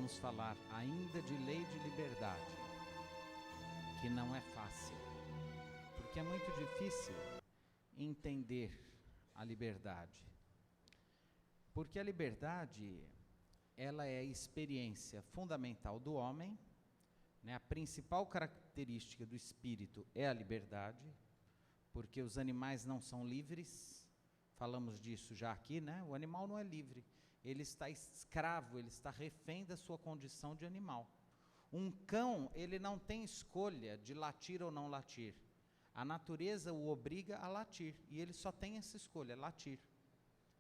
vamos falar ainda de lei de liberdade, que não é fácil, porque é muito difícil entender a liberdade. Porque a liberdade, ela é a experiência fundamental do homem, né? A principal característica do espírito é a liberdade, porque os animais não são livres, falamos disso já aqui, né? O animal não é livre, ele está escravo, ele está refém da sua condição de animal. Um cão, ele não tem escolha de latir ou não latir, a natureza o obriga a latir, e ele só tem essa escolha, latir.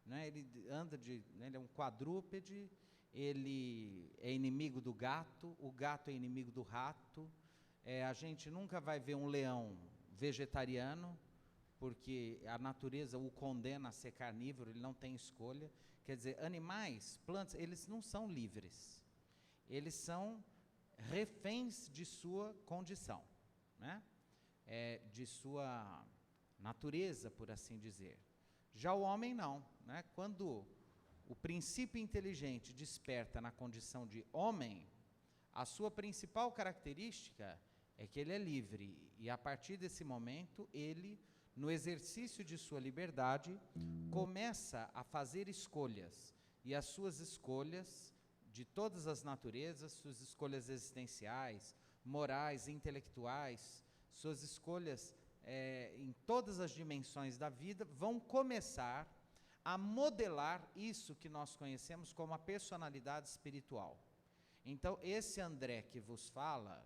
Né? Ele anda ele é um quadrúpede, ele é inimigo do gato, o gato é inimigo do rato. A gente nunca vai ver um leão vegetariano, porque a natureza o condena a ser carnívoro, ele não tem escolha. Quer dizer, animais, plantas, eles não são livres, eles são reféns de sua condição, né? De sua natureza, por assim dizer. Já o homem não, né? Quando o princípio inteligente desperta na condição de homem, a sua principal característica é que ele é livre, e a partir desse momento, ele, no exercício de sua liberdade, começa a fazer escolhas, e as suas escolhas de todas as naturezas, suas escolhas existenciais, morais, intelectuais, suas escolhas em todas as dimensões da vida, vão começar a modelar isso que nós conhecemos como a personalidade espiritual. Então, esse André que vos fala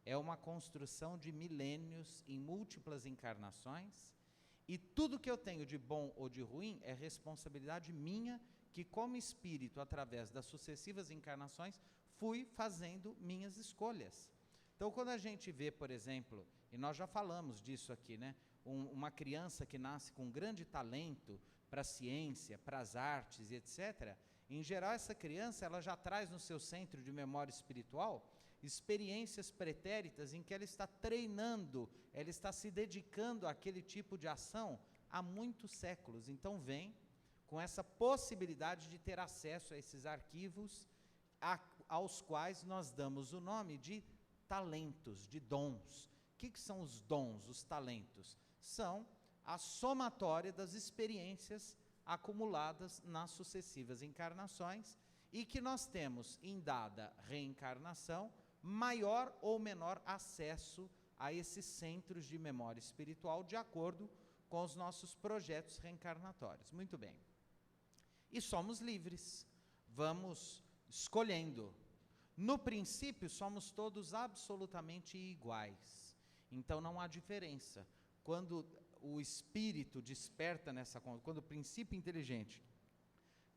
é uma construção de milênios em múltiplas encarnações, e tudo que eu tenho de bom ou de ruim é responsabilidade minha, que como espírito, através das sucessivas encarnações, fui fazendo minhas escolhas. Então, quando a gente vê, por exemplo, e nós já falamos disso aqui, né? Uma criança que nasce com grande talento para a ciência, para as artes e etc., em geral essa criança ela já traz no seu centro de memória espiritual experiências pretéritas em que ela está treinando, ela está se dedicando àquele tipo de ação há muitos séculos. Então vem com essa possibilidade de ter acesso a esses arquivos aos quais nós damos o nome de talentos, de dons. O que são os dons, os talentos? São a somatória das experiências acumuladas nas sucessivas encarnações, e que nós temos, em dada reencarnação, maior ou menor acesso a esses centros de memória espiritual, de acordo com os nossos projetos reencarnatórios. Muito bem. E somos livres, vamos escolhendo. No princípio, somos todos absolutamente iguais, então não há diferença. Quando o espírito desperta quando o princípio inteligente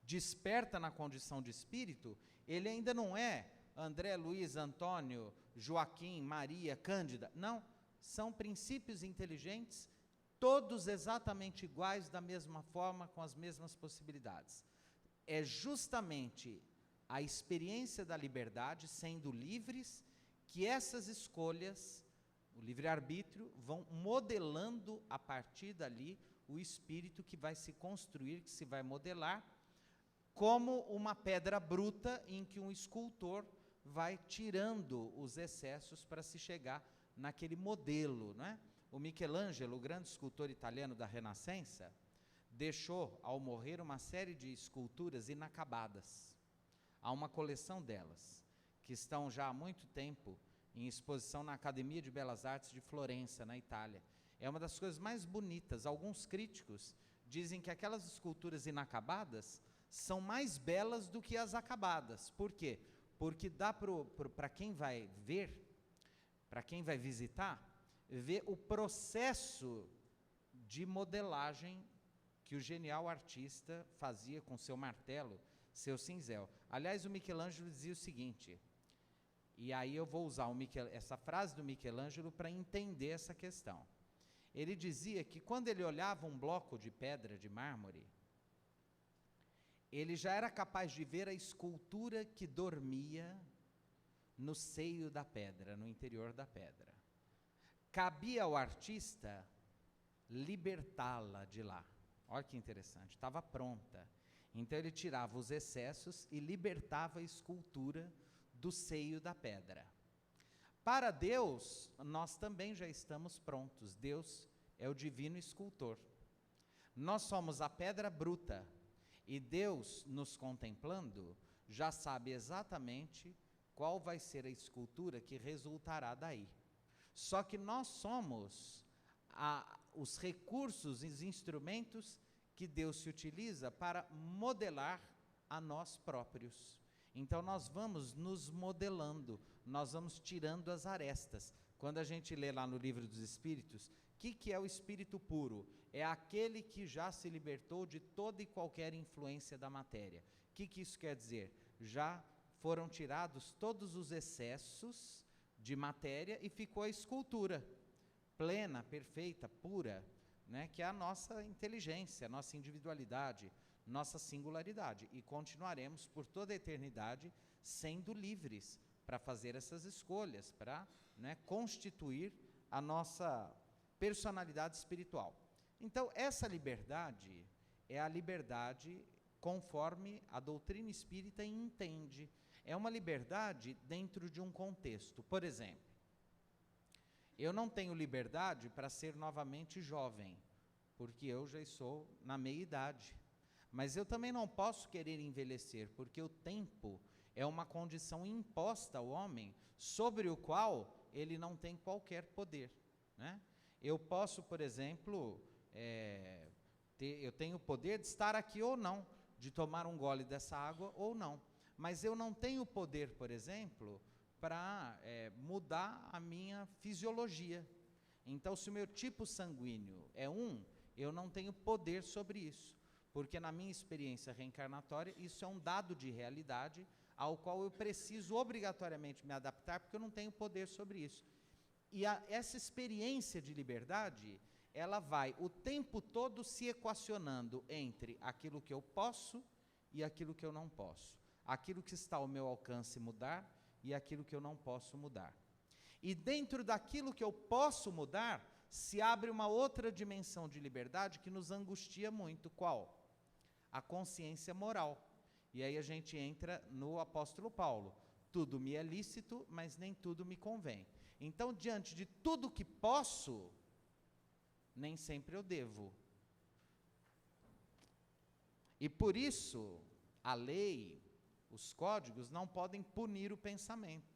desperta na condição de espírito, ele ainda não é André, Luiz, Antônio, Joaquim, Maria, Cândida, não, são princípios inteligentes, todos exatamente iguais, da mesma forma, com as mesmas possibilidades. É justamente a experiência da liberdade, sendo livres, que essas escolhas, o livre-arbítrio, vão modelando a partir dali o espírito que vai se construir, que se vai modelar, como uma pedra bruta em que um escultor vai tirando os excessos para se chegar naquele modelo, não é? O Michelangelo, o grande escultor italiano da Renascença, deixou, ao morrer, uma série de esculturas inacabadas. Há uma coleção delas, que estão já há muito tempo em exposição na Academia de Belas Artes de Florença, na Itália. É uma das coisas mais bonitas. Alguns críticos dizem que aquelas esculturas inacabadas são mais belas do que as acabadas. Por quê? Porque dá para quem vai ver, para quem vai visitar, ver o processo de modelagem que o genial artista fazia com seu martelo, seu cinzel. Aliás, o Michelangelo dizia o seguinte, e aí eu vou usar essa frase do Michelangelo para entender essa questão. Ele dizia que quando ele olhava um bloco de pedra, de mármore, ele já era capaz de ver a escultura que dormia no seio da pedra, no interior da pedra. Cabia ao artista libertá-la de lá. Olha que interessante, estava pronta. Então ele tirava os excessos e libertava a escultura do seio da pedra. Para Deus, nós também já estamos prontos. Deus é o divino escultor. Nós somos a pedra bruta, e Deus, nos contemplando, já sabe exatamente qual vai ser a escultura que resultará daí. Só que nós somos os recursos e os instrumentos que Deus se utiliza para modelar a nós próprios. Então nós vamos nos modelando, nós vamos tirando as arestas. Quando a gente lê lá no Livro dos Espíritos, o que é o espírito puro? É aquele que já se libertou de toda e qualquer influência da matéria. O que isso quer dizer? Já foram tirados todos os excessos de matéria e ficou a escultura plena, perfeita, pura, né, que é a nossa inteligência, a nossa individualidade, nossa singularidade. E continuaremos por toda a eternidade sendo livres para fazer essas escolhas, para, né, constituir a nossa personalidade espiritual. Então, essa liberdade é a liberdade conforme a doutrina espírita entende. É uma liberdade dentro de um contexto. Por exemplo, eu não tenho liberdade para ser novamente jovem, porque eu já estou na meia-idade. Mas eu também não posso querer envelhecer, porque o tempo é uma condição imposta ao homem, sobre o qual ele não tem qualquer poder, né? Eu posso, por exemplo, eu tenho o poder de estar aqui ou não, de tomar um gole dessa água ou não, mas eu não tenho o poder, por exemplo, para mudar a minha fisiologia. Então, se o meu tipo sanguíneo é eu não tenho poder sobre isso, porque na minha experiência reencarnatória, isso é um dado de realidade, ao qual eu preciso obrigatoriamente me adaptar, porque eu não tenho poder sobre isso. E essa experiência de liberdade, ela vai o tempo todo se equacionando entre aquilo que eu posso e aquilo que eu não posso, aquilo que está ao meu alcance mudar e aquilo que eu não posso mudar. E dentro daquilo que eu posso mudar, se abre uma outra dimensão de liberdade que nos angustia muito. Qual? A consciência moral. E aí a gente entra no apóstolo Paulo. Tudo me é lícito, mas nem tudo me convém. Então, diante de tudo que posso, nem sempre eu devo. E por isso, a lei, os códigos não podem punir o pensamento,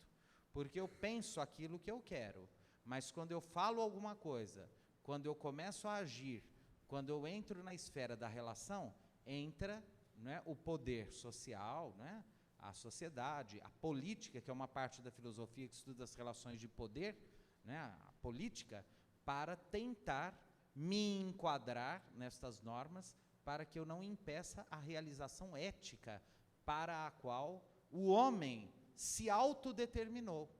porque eu penso aquilo que eu quero, mas quando eu falo alguma coisa, quando eu começo a agir, quando eu entro na esfera da relação, entra, né, o poder social, né, a sociedade, a política, que é uma parte da filosofia que estuda as relações de poder, né, a política, para tentar me enquadrar nestas normas, para que eu não impeça a realização ética para a qual o homem se autodeterminou.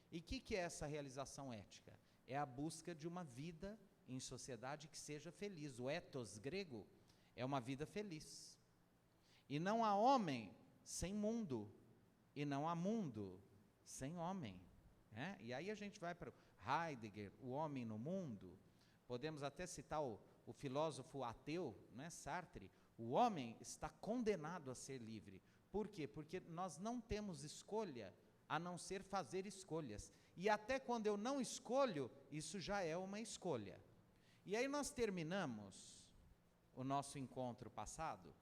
E o que é essa realização ética? É a busca de uma vida em sociedade que seja feliz. O ethos grego é uma vida feliz. E não há homem sem mundo, e não há mundo sem homem, né? E aí a gente vai para Heidegger, o homem no mundo. Podemos até citar o filósofo ateu, né, Sartre. O homem está condenado a ser livre. Por quê? Porque nós não temos escolha, a não ser fazer escolhas. E até quando eu não escolho, isso já é uma escolha. E aí nós terminamos o nosso encontro passado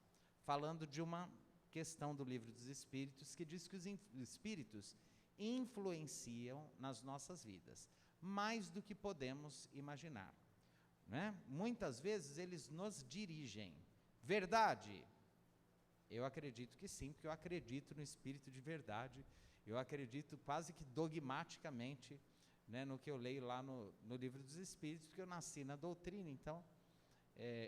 falando de uma questão do Livro dos Espíritos, que diz que os espíritos influenciam nas nossas vidas, mais do que podemos imaginar, né? Muitas vezes eles nos dirigem. Verdade? Eu acredito que sim, porque eu acredito no espírito de verdade, eu acredito quase que dogmaticamente, né, no que eu leio lá no Livro dos Espíritos, porque eu nasci na doutrina. Então,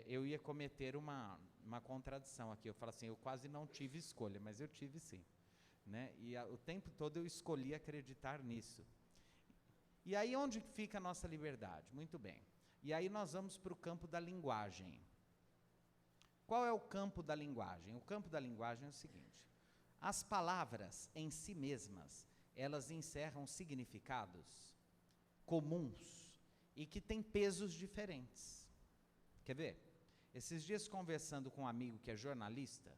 eu ia cometer uma contradição aqui. Eu falo assim, eu quase não tive escolha, mas eu tive sim, né? E o tempo todo eu escolhi acreditar nisso. E aí onde fica a nossa liberdade? Muito bem. E aí nós vamos para o campo da linguagem. Qual é o campo da linguagem? O campo da linguagem é o seguinte: as palavras em si mesmas, elas encerram significados comuns e que têm pesos diferentes. Quer ver? Esses dias, conversando com um amigo que é jornalista,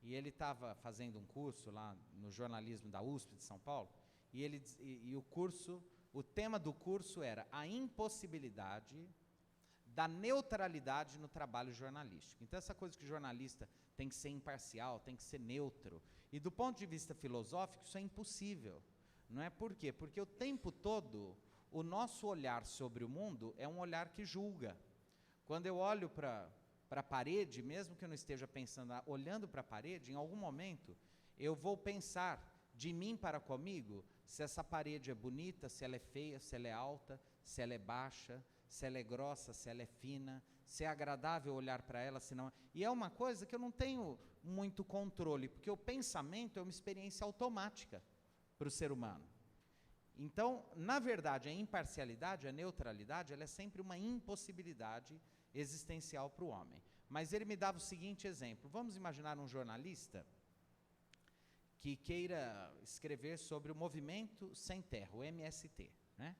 e ele estava fazendo um curso lá no jornalismo da USP de São Paulo, e o tema do curso era a impossibilidade da neutralidade no trabalho jornalístico. Então, essa coisa que o jornalista tem que ser imparcial, tem que ser neutro, e do ponto de vista filosófico, isso é impossível. Não é por quê? Porque o tempo todo, o nosso olhar sobre o mundo é um olhar que julga. Quando eu olho para a parede, mesmo que eu não esteja pensando, olhando para a parede, em algum momento, eu vou pensar de mim para comigo, se essa parede é bonita, se ela é feia, se ela é alta, se ela é baixa, se ela é grossa, se ela é fina, se é agradável olhar para ela, se não é. E é uma coisa que eu não tenho muito controle, porque o pensamento é uma experiência automática para o ser humano. Então, na verdade, a imparcialidade, a neutralidade, ela é sempre uma impossibilidade existencial para o homem. Mas ele me dava o seguinte exemplo. Vamos imaginar um jornalista que queira escrever sobre o movimento sem terra, o MST, né?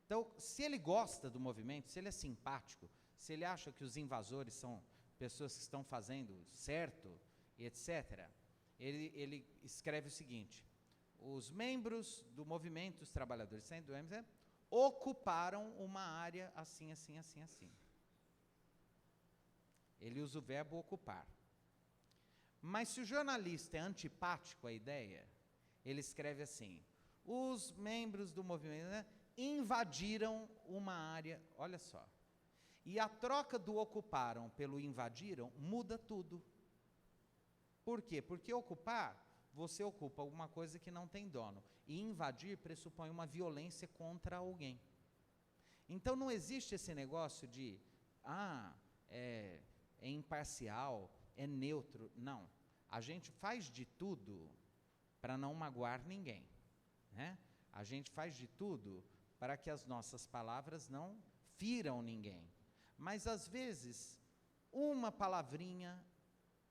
Então, se ele gosta do movimento, se ele é simpático, se ele acha que os invasores são pessoas que estão fazendo certo, etc., ele escreve o seguinte: os membros do movimento dos trabalhadores sem do MST ocuparam uma área assim, assim, assim, assim. Ele usa o verbo ocupar. Mas se o jornalista é antipático à ideia, ele escreve assim: os membros do movimento, né, invadiram uma área, olha só. E a troca do ocuparam pelo invadiram muda tudo. Por quê? Porque ocupar, você ocupa alguma coisa que não tem dono. E invadir pressupõe uma violência contra alguém. Então não existe esse negócio de, é imparcial, é neutro. Não. A gente faz de tudo para não magoar ninguém, né? A gente faz de tudo para que as nossas palavras não firam ninguém. Mas, às vezes, uma palavrinha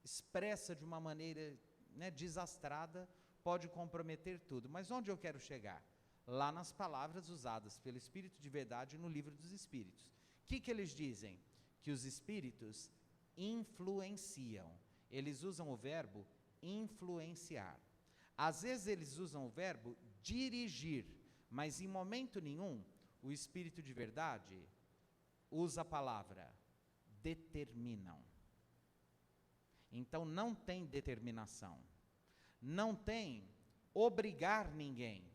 expressa de uma maneira, né, desastrada pode comprometer tudo. Mas onde eu quero chegar? Lá nas palavras usadas pelo Espírito de verdade no Livro dos Espíritos. O que eles dizem? Que os Espíritos influenciam. Eles usam o verbo influenciar. Às vezes eles usam o verbo dirigir, mas em momento nenhum o Espírito de verdade usa a palavra determinam. Então não tem determinação, não tem obrigar ninguém.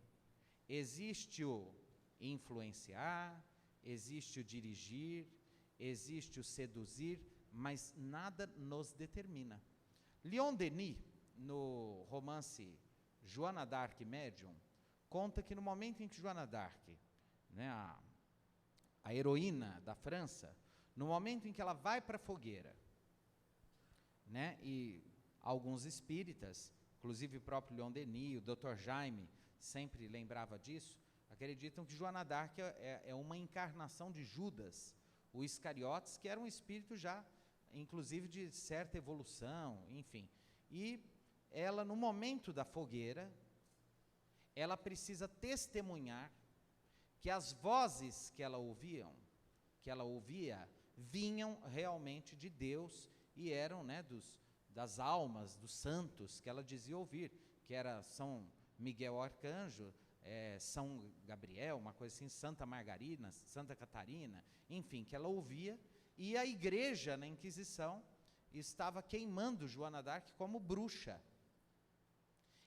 Existe o influenciar, existe o dirigir, existe o seduzir, mas nada nos determina. Leon Denis, no romance Joana d'Arc Médium, conta que no momento em que Joana d'Arc, né, a heroína da França, no momento em que ela vai para a fogueira, né, e alguns espíritas, inclusive o próprio Leon Denis, o Dr. Jaime, sempre lembrava disso, acreditam que Joana d'Arc é uma encarnação de Judas, o Iscariotes, que era um espírito já, inclusive de certa evolução, enfim. E ela, no momento da fogueira, ela precisa testemunhar que as vozes que ela ouvia, vinham realmente de Deus e eram, né, das almas, dos santos que ela dizia ouvir, que era São Miguel Arcanjo, São Gabriel, uma coisa assim, Santa Margarida, Santa Catarina, enfim, que ela ouvia, e a igreja na Inquisição estava queimando Joana d'Arc como bruxa.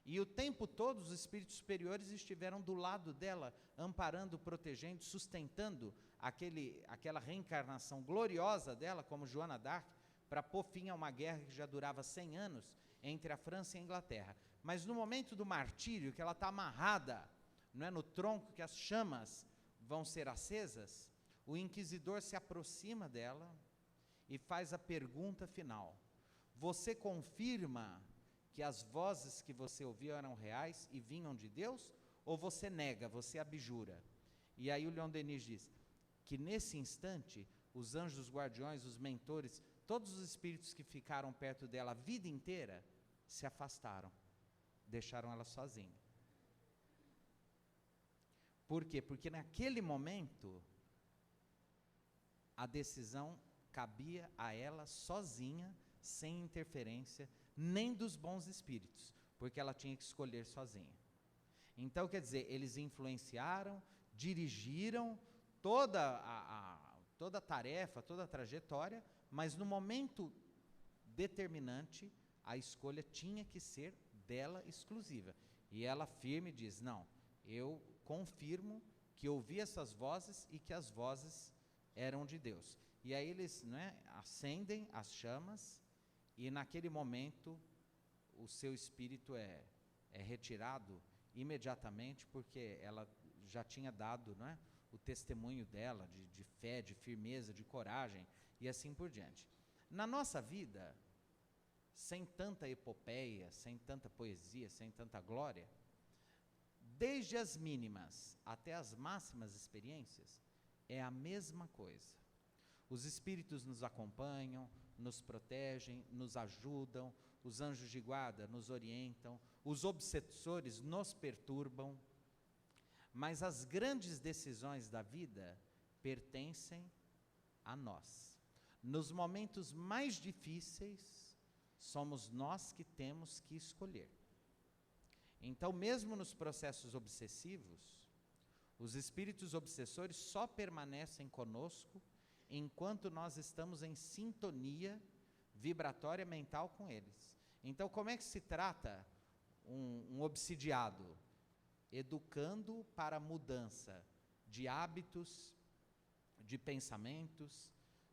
E o tempo todo os espíritos superiores estiveram do lado dela, amparando, protegendo, sustentando aquela reencarnação gloriosa dela, como Joana d'Arc, para pôr fim a uma guerra que já durava 100 anos entre a França e a Inglaterra. Mas no momento do martírio, que ela está amarrada, não é, no tronco, que as chamas vão ser acesas, o inquisidor se aproxima dela e faz a pergunta final: você confirma que as vozes que você ouviu eram reais e vinham de Deus? Ou você nega, você abjura? E aí o Leon Denis diz que nesse instante, os anjos guardiões, os mentores, todos os espíritos que ficaram perto dela a vida inteira, se afastaram, deixaram ela sozinha. Por quê? Porque naquele momento, a decisão cabia a ela sozinha, sem interferência nem dos bons espíritos, porque ela tinha que escolher sozinha. Então, quer dizer, eles influenciaram, dirigiram toda a tarefa, toda a trajetória, mas no momento determinante, a escolha tinha que ser dela exclusiva. E ela firme diz, não, eu confirmo que ouvi essas vozes e que as vozes eram de Deus. E aí eles, né, acendem as chamas e naquele momento o seu espírito é retirado imediatamente, porque ela já tinha dado, né, o testemunho dela de fé, de firmeza, de coragem e assim por diante. Na nossa vida, sem tanta epopeia, sem tanta poesia, sem tanta glória, desde as mínimas até as máximas experiências, é a mesma coisa. Os espíritos nos acompanham, nos protegem, nos ajudam, os anjos de guarda nos orientam, os obsessores nos perturbam, mas as grandes decisões da vida pertencem a nós. Nos momentos mais difíceis, somos nós que temos que escolher. Então, mesmo nos processos obsessivos, os espíritos obsessores só permanecem conosco enquanto nós estamos em sintonia vibratória mental com eles. Então, como é que se trata um obsidiado? Educando para a mudança de hábitos, de pensamentos,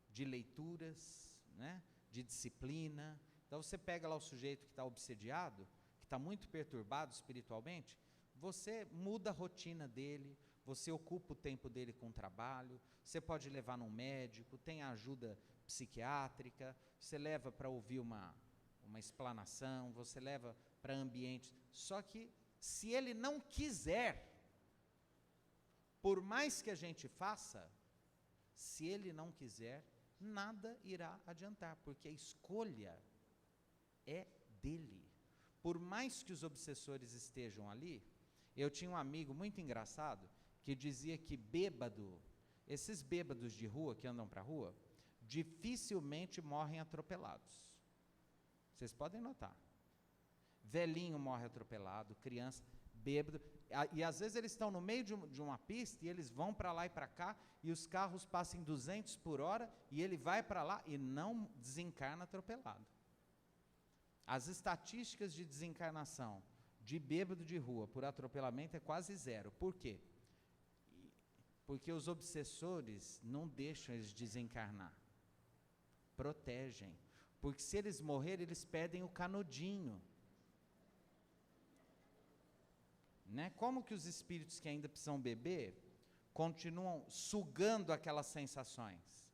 de leituras, né, de disciplina. Então, você pega lá o sujeito que está obsediado, que está muito perturbado espiritualmente, você muda a rotina dele, você ocupa o tempo dele com o trabalho, você pode levar num médico, tem ajuda psiquiátrica, você leva para ouvir uma explanação, você leva para ambientes. Só que, se ele não quiser, por mais que a gente faça, se ele não quiser, nada irá adiantar, porque a escolha é dele. Por mais que os obsessores estejam ali, eu tinha um amigo muito engraçado, que dizia que bêbado, esses bêbados de rua que andam para a rua, dificilmente morrem atropelados. Vocês podem notar. Velhinho morre atropelado, criança, bêbado, e às vezes eles estão no meio de uma pista e eles vão para lá e para cá, e os carros passam em 200 por hora, e ele vai para lá e não desencarna atropelado. As estatísticas de desencarnação de bêbado de rua por atropelamento é quase zero. Por quê? Porque os obsessores não deixam eles desencarnar, protegem, porque se eles morrerem, eles perdem o canudinho, né? Como que os espíritos que ainda precisam beber, continuam sugando aquelas sensações?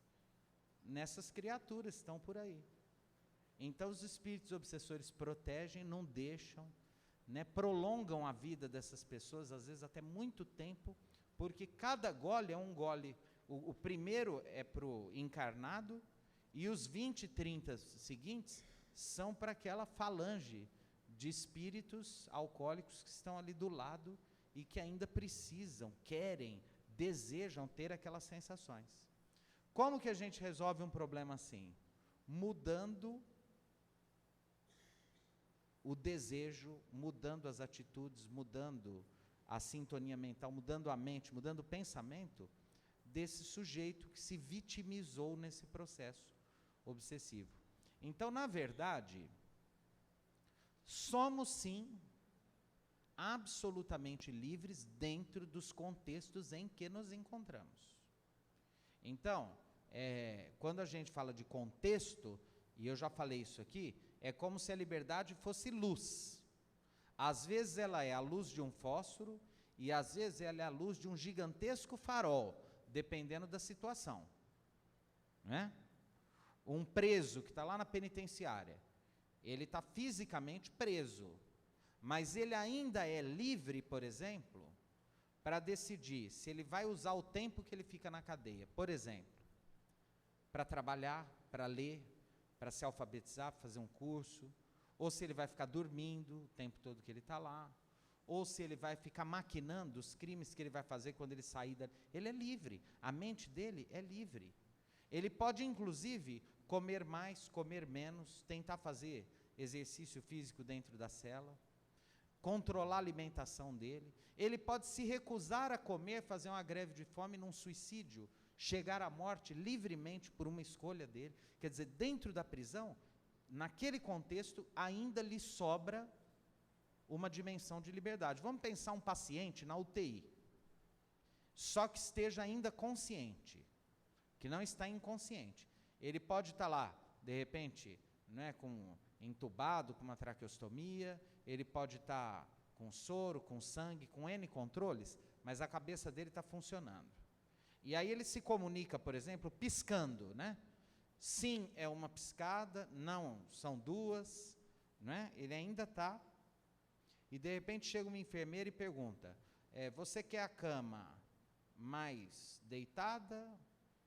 Nessas criaturas estão por aí. Então os espíritos obsessores protegem, não deixam, né? Prolongam a vida dessas pessoas, às vezes até muito tempo, porque cada gole é um gole. O primeiro é para o encarnado, e os 20, 30 seguintes são para aquela falange de espíritos alcoólicos que estão ali do lado e que ainda precisam, querem, desejam ter aquelas sensações. Como que a gente resolve um problema assim? Mudando o desejo, mudando as atitudes, mudando a sintonia mental, mudando a mente, mudando o pensamento desse sujeito que se vitimizou nesse processo obsessivo. Então, na verdade, somos sim absolutamente livres dentro dos contextos em que nos encontramos. Então, quando a gente fala de contexto, e eu já falei isso aqui, é como se a liberdade fosse luz. Às vezes ela é a luz de um fósforo, e às vezes ela é a luz de um gigantesco farol, dependendo da situação, né? Um preso que está lá na penitenciária, ele está fisicamente preso, mas ele ainda é livre, por exemplo, para decidir se ele vai usar o tempo que ele fica na cadeia, por exemplo, para trabalhar, para ler, para se alfabetizar, para fazer um curso, ou se ele vai ficar dormindo o tempo todo que ele está lá, ou se ele vai ficar maquinando os crimes que ele vai fazer quando ele sair dali. Ele é livre, a mente dele é livre. Ele pode, inclusive, comer mais, comer menos, tentar fazer exercício físico dentro da cela, controlar a alimentação dele. Ele pode se recusar a comer, fazer uma greve de fome, num suicídio, chegar à morte livremente por uma escolha dele. Quer dizer, dentro da prisão, naquele contexto, ainda lhe sobra uma dimensão de liberdade. Vamos pensar um paciente na UTI, só que esteja ainda consciente, que não está inconsciente. Ele pode estar lá, de repente, né, entubado, com uma traqueostomia, ele pode estar com soro, com sangue, com N controles, mas a cabeça dele está funcionando. E aí ele se comunica, por exemplo, piscando, né? Sim é uma piscada, não, são duas, né? Ele ainda está. E de repente chega uma enfermeira e pergunta, você quer a cama mais deitada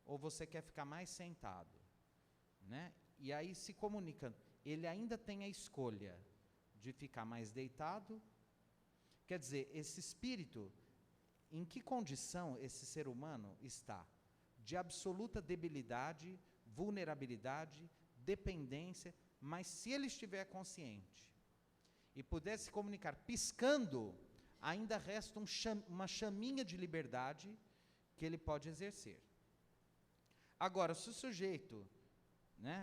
ou você quer ficar mais sentado? Né? E aí se comunica, ele ainda tem a escolha de ficar mais deitado. Quer dizer, esse espírito, em que condição esse ser humano está? De absoluta debilidade, vulnerabilidade, dependência, mas se ele estiver consciente e puder se comunicar piscando, ainda resta uma chaminha de liberdade que ele pode exercer. Agora, se o sujeito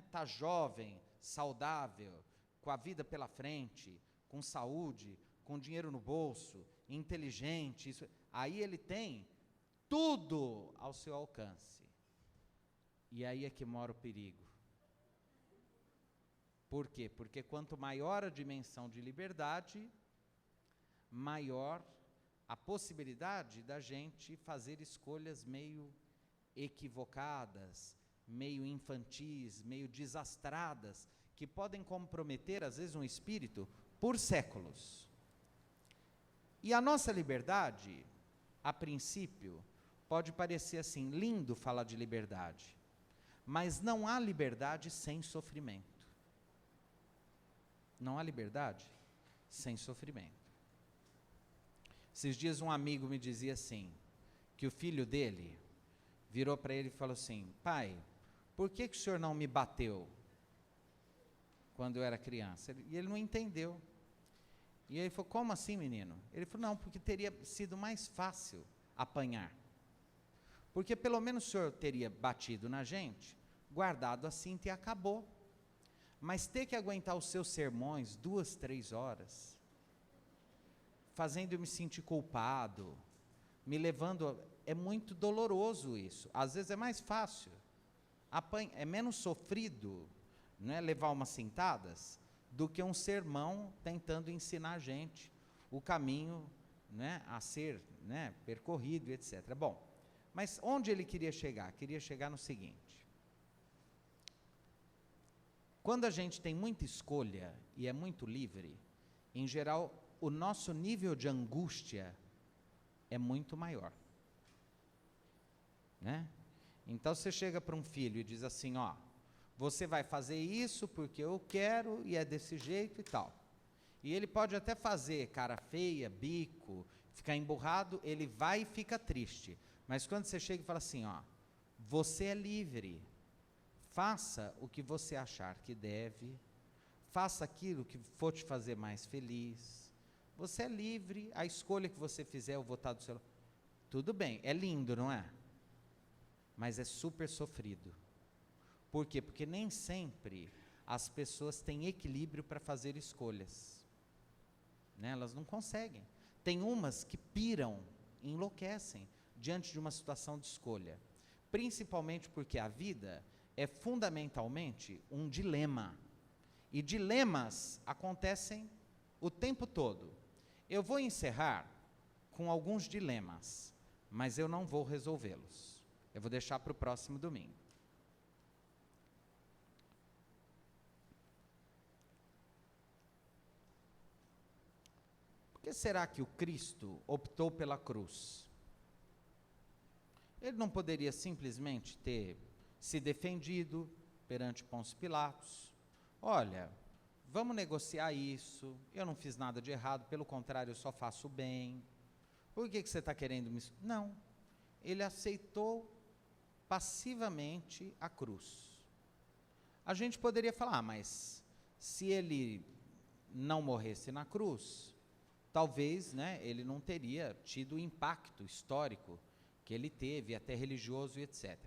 está jovem, saudável, com a vida pela frente, com saúde, com dinheiro no bolso, inteligente, aí ele tem tudo ao seu alcance. E aí é que mora o perigo. Por quê? Porque quanto maior a dimensão de liberdade, maior a possibilidade da gente fazer escolhas meio equivocadas, meio infantis, meio desastradas, que podem comprometer, às vezes, um espírito por séculos. E a nossa liberdade, a princípio, pode parecer assim, lindo falar de liberdade, mas não há liberdade sem sofrimento. Não há liberdade sem sofrimento. Esses dias um amigo me dizia assim, que o filho dele virou para ele e falou assim, pai, por que o senhor não me bateu quando eu era criança? E ele não entendeu. E ele falou, como assim, menino? Ele falou, não, porque teria sido mais fácil apanhar. Porque pelo menos o senhor teria batido na gente, guardado a cinta e acabou. Mas ter que aguentar os seus sermões 2, 3 horas, fazendo eu me sentir culpado, me levando, é muito doloroso isso. Às vezes é mais fácil, é menos sofrido, não é, levar umas cintadas, do que um sermão tentando ensinar a gente o caminho, né, a ser, né, percorrido, etc. Bom, mas onde ele queria chegar? Queria chegar no seguinte: quando a gente tem muita escolha e é muito livre, em geral, o nosso nível de angústia é muito maior. Né? Então você chega para um filho e diz assim, ó, você vai fazer isso porque eu quero e é desse jeito e tal. E ele pode até fazer cara feia, bico, ficar emburrado, ele vai e fica triste. Mas quando você chega e fala assim, ó, você é livre, faça o que você achar que deve, faça aquilo que for te fazer mais feliz, você é livre, a escolha que você fizer, eu vou estar do seu lado. Tudo bem, é lindo, não é? Mas é super sofrido. Por quê? Porque nem sempre as pessoas têm equilíbrio para fazer escolhas. Né? Elas não conseguem. Tem umas que piram, enlouquecem diante de uma situação de escolha. Principalmente porque a vida é fundamentalmente um dilema. E dilemas acontecem o tempo todo. Eu vou encerrar com alguns dilemas, mas eu não vou resolvê-los. Eu vou deixar para o próximo domingo. Por que será que o Cristo optou pela cruz? Ele não poderia simplesmente ter se defendido perante Pôncio Pilatos? Olha, vamos negociar isso, eu não fiz nada de errado, pelo contrário, eu só faço bem. Por que você está querendo me... Não, ele aceitou passivamente a cruz. A gente poderia falar, mas se ele não morresse na cruz, talvez, né, ele não teria tido o impacto histórico que ele teve, até religioso e etc.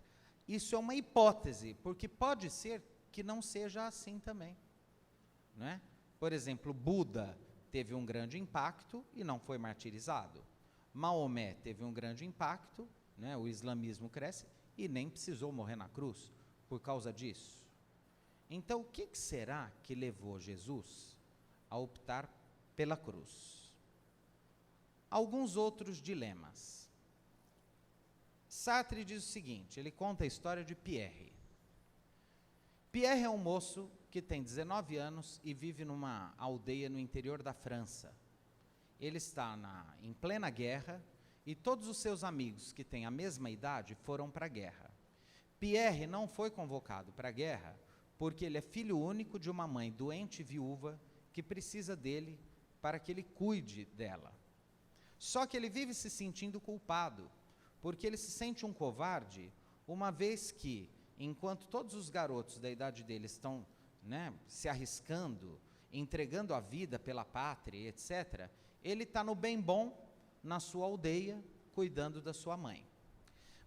Isso é uma hipótese, porque pode ser que não seja assim também, né? Por exemplo, Buda teve um grande impacto e não foi martirizado. Maomé teve um grande impacto, né, o islamismo cresce, e nem precisou morrer na cruz por causa disso. Então, o que será que levou Jesus a optar pela cruz? Alguns outros dilemas. Sartre diz o seguinte, ele conta a história de Pierre. Pierre é um moço que tem 19 anos e vive numa aldeia no interior da França. Ele está em plena guerra e todos os seus amigos que têm a mesma idade foram para a guerra. Pierre não foi convocado para a guerra porque ele é filho único de uma mãe doente e viúva que precisa dele para que ele cuide dela. Só que ele vive se sentindo culpado, porque ele se sente um covarde, uma vez que, enquanto todos os garotos da idade dele estão, né, se arriscando, entregando a vida pela pátria, etc., ele está no bem bom, na sua aldeia, cuidando da sua mãe.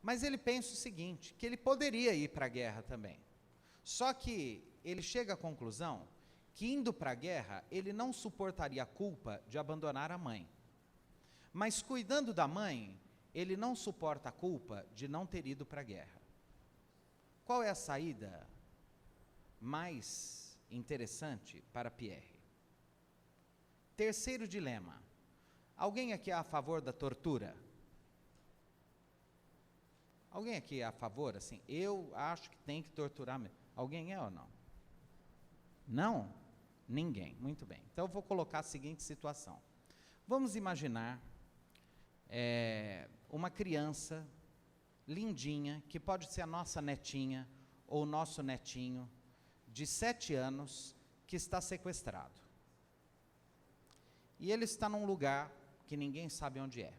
Mas ele pensa o seguinte, que ele poderia ir para a guerra também. Só que ele chega à conclusão que, indo para a guerra, ele não suportaria a culpa de abandonar a mãe. Mas, cuidando da mãe, ele não suporta a culpa de não ter ido para a guerra. Qual é a saída mais interessante para Pierre? Terceiro dilema. Alguém aqui é a favor da tortura? Alguém aqui é a favor, assim, eu acho que tem que torturar mesmo. Alguém é ou não? Não? Ninguém. Muito bem. Então eu vou colocar a seguinte situação. Vamos imaginar uma criança lindinha, que pode ser a nossa netinha ou o nosso netinho, de 7 anos, que está sequestrado. E ele está num lugar que ninguém sabe onde é.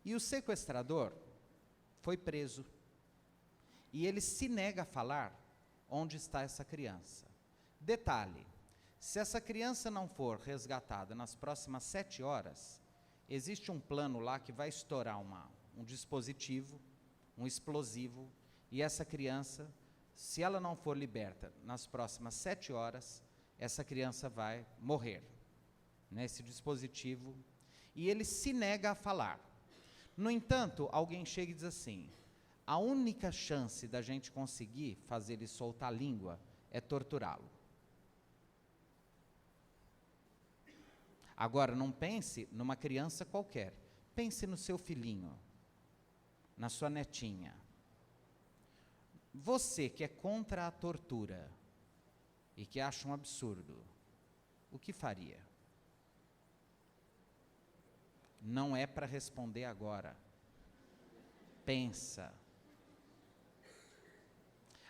E o sequestrador foi preso. E ele se nega a falar onde está essa criança. Detalhe, se essa criança não for resgatada nas próximas 7 horas, existe um plano lá que vai estourar um dispositivo, um explosivo, e essa criança, se ela não for liberta nas próximas 7 horas, essa criança vai morrer nesse dispositivo, e ele se nega a falar. No entanto, alguém chega e diz assim, a única chance da gente conseguir fazer ele soltar a língua é torturá-lo. Agora, não pense numa criança qualquer, pense no seu filhinho, na sua netinha. Você que é contra a tortura e que acha um absurdo, o que faria? Não é para responder agora. Pensa.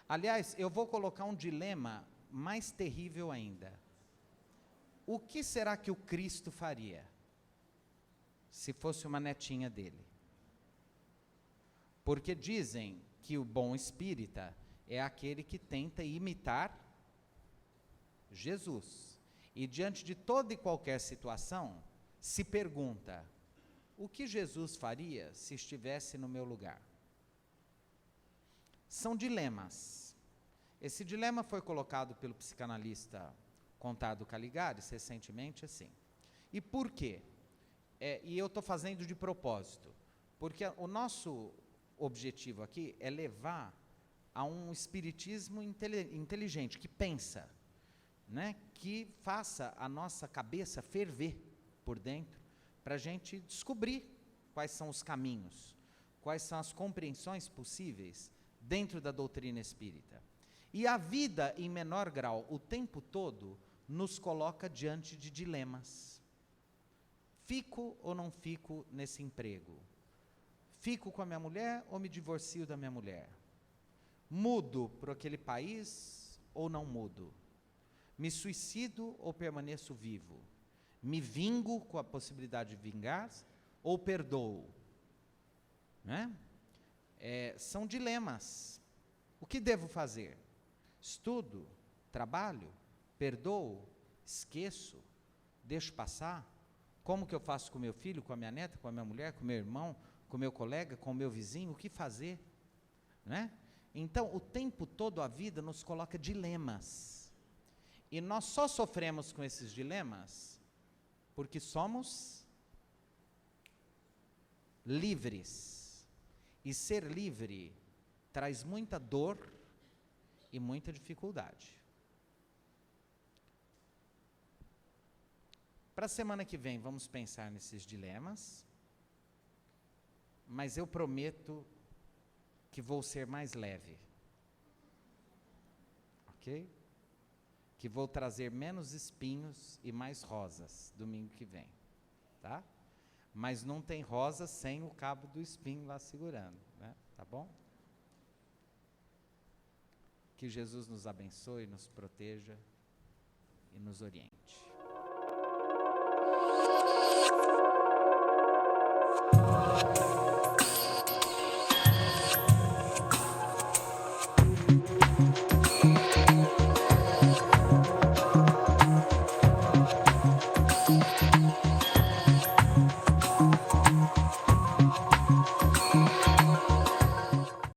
Aliás, eu vou colocar um dilema mais terrível ainda. O que será que o Cristo faria se fosse uma netinha dele? Porque dizem que o bom espírita é aquele que tenta imitar Jesus. E diante de toda e qualquer situação, se pergunta, o que Jesus faria se estivesse no meu lugar? São dilemas. Esse dilema foi colocado pelo psicanalista Conrado Caligares recentemente assim. E por quê? E eu estou fazendo de propósito, porque o nosso objetivo aqui é levar a um espiritismo inteligente, que pensa, né, que faça a nossa cabeça ferver por dentro, para a gente descobrir quais são os caminhos, quais são as compreensões possíveis dentro da doutrina espírita. E a vida, em menor grau, o tempo todo, nos coloca diante de dilemas. Fico ou não fico nesse emprego? Fico com a minha mulher ou me divorcio da minha mulher? Mudo para aquele país ou não mudo? Me suicido ou permaneço vivo? Me vingo com a possibilidade de vingar ou perdoo? Né? São dilemas. O que devo fazer? Estudo, trabalho, perdoo, esqueço, deixo passar? Como que eu faço com meu filho, com a minha neta, com a minha mulher, com o meu irmão, com o meu colega, com o meu vizinho? O que fazer? Né? Então, o tempo todo a vida nos coloca dilemas. E nós só sofremos com esses dilemas porque somos livres. E ser livre traz muita dor e muita dificuldade. Para a semana que vem, vamos pensar nesses dilemas, mas eu prometo que vou ser mais leve, ok? Que vou trazer menos espinhos e mais rosas domingo que vem, tá? Mas não tem rosa sem o cabo do espinho lá segurando, né? Tá bom? Que Jesus nos abençoe, nos proteja e nos oriente.